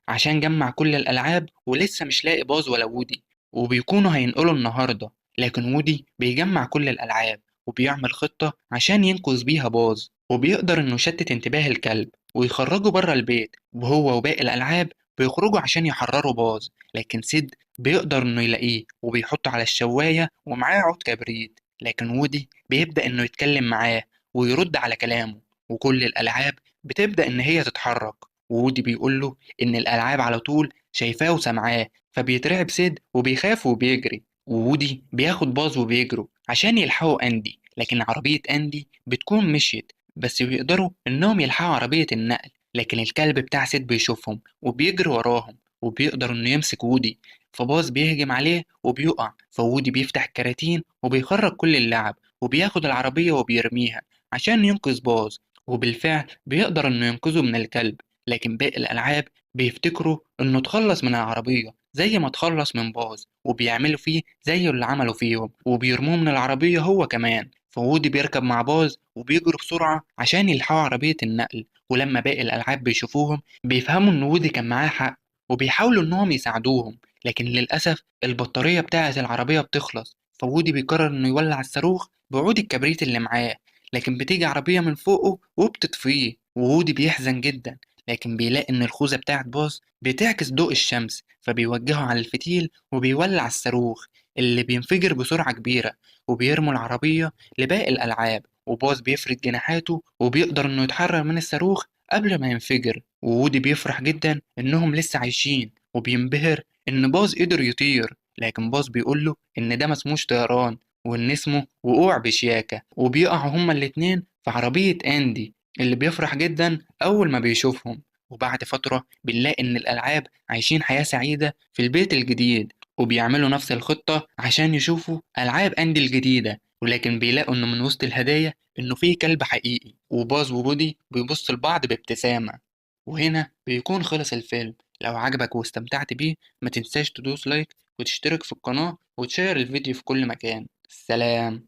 عشان جمع كل الألعاب ولسه مش لاقي باز ولا وودي، وبيكونوا هينقلوا النهاردة. لكن وودي بيجمع كل الألعاب وبيعمل خطة عشان ينقذ بيها باز، وبيقدر إنه يشتت انتباه الكلب ويخرجه بره البيت، وهو وباقي الألعاب بيخرجوا عشان يحرروا باز. لكن سيد بيقدر إنه يلاقيه وبيحطه على الشواية ومعاه عود كبريت. لكن وودي بيبدأ إنه يتكلم معاه ويرد على كلامه، وكل الألعاب بتبدأ إن هي تتحرك. وودي بيقول له إن الألعاب على طول شايفاه وسامعاه، فبيترعب سيد وبيخاف وبيجري. وودي بياخد باز وبيجروا عشان يلحقوا أندي، لكن عربية أندي بتكون مشيت، بس بيقدروا إنهم يلحقوا عربية النقل. لكن الكلب بتاع سيد بيشوفهم وبيجري وراهم، وبيقدر إنه يمسك وودي، فباز بيهجم عليه وبيقع. فوودي بيفتح الكراتين وبيخرج كل اللعب وبياخد العربية وبيرميها عشان ينقذ باز، وبالفعل بيقدر إنه ينقذه من الكلب. لكن باقي الألعاب بيفتكروا إنه اتخلص من العربية زي ما اتخلص من باز، وبيعملوا فيه زي اللي عملوا فيهم وبيرموه من العربية هو كمان. فوودي بيركب مع باز وبيجروا بسرعة عشان يلحقوا عربية النقل. ولما باقي الألعاب بيشوفوهم بيفهموا إن وودي كان معاه حق، وبيحاولوا إنهم يساعدوهم. لكن للأسف البطارية بتاعة العربية بتخلص، فوودي بيقرر إنه يولع الصاروخ بعود الكبريت اللي معاه. لكن بتيجي عربية من فوقه وبتطفيه، ووودي بيحزن جدا. لكن بيلاقي إن الخوذة بتاعت باز بتعكس ضوء الشمس، فبيوجهه على الفتيل وبيولع الصاروخ اللي بينفجر بسرعة كبيرة، وبيرموا العربية لباقي الألعاب. وباز بيفرد جناحاته وبيقدر إنه يتحرر من الصاروخ قبل ما ينفجر. وودي بيفرح جدا إنهم لسه عايشين، وبينبهر إن باز قدر يطير. لكن باز بيقوله إن ده مسموش طيران، وإن اسمه وقوع بشياكة. وبيقعوا هما الاتنين في عربية أندي اللي بيفرح جدا أول ما بيشوفهم. وبعد فترة بنلاقي إن الألعاب عايشين حياة سعيدة في البيت الجديد، وبيعملوا نفس الخطة عشان يشوفوا ألعاب أندي الجديدة. ولكن بيلاقوا إنه من وسط الهدايا إنه فيه كلب حقيقي، وباز وبودي بيبصوا لبعض بابتسامة. وهنا بيكون خلص الفيلم. لو عجبك واستمتعت بيه ما تنساش تدوس لايك وتشترك في القناة وتشير الفيديو في كل مكان. سلام.